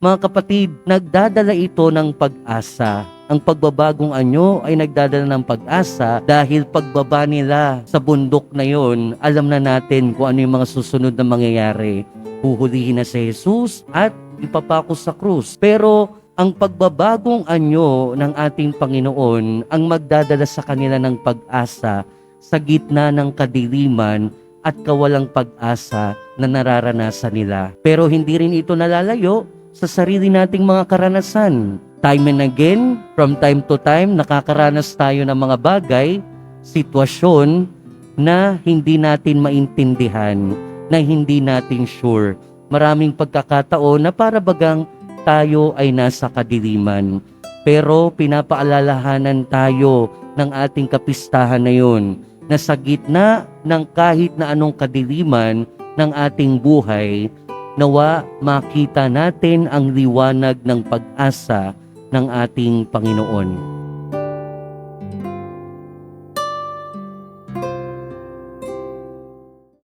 Mga kapatid, nagdadala ito ng pag-asa. Ang pagbabagong anyo ay nagdadala ng pag-asa dahil pagbaba nila sa bundok na yon, alam na natin kung ano yung mga susunod na mangyayari. Huhulihin na si Jesus at ipapako sa krus. Pero ang pagbabagong anyo ng ating Panginoon ang magdadala sa kanila ng pag-asa sa gitna ng kadiliman at kawalang pag-asa na nararanasan nila. Pero hindi rin ito nalalayo sa sarili nating mga karanasan. Time and again, from time to time, nakakaranas tayo ng mga bagay, sitwasyon na hindi natin maintindihan, na hindi natin sure. Maraming pagkakataon na para bagang tayo ay nasa kadiliman. Pero pinapaalalahanan tayo ng ating kapistahan na yun, na sa gitna ng kahit na anong kadiliman ng ating buhay, nawa makita natin ang liwanag ng pag-asa ng ating Panginoon.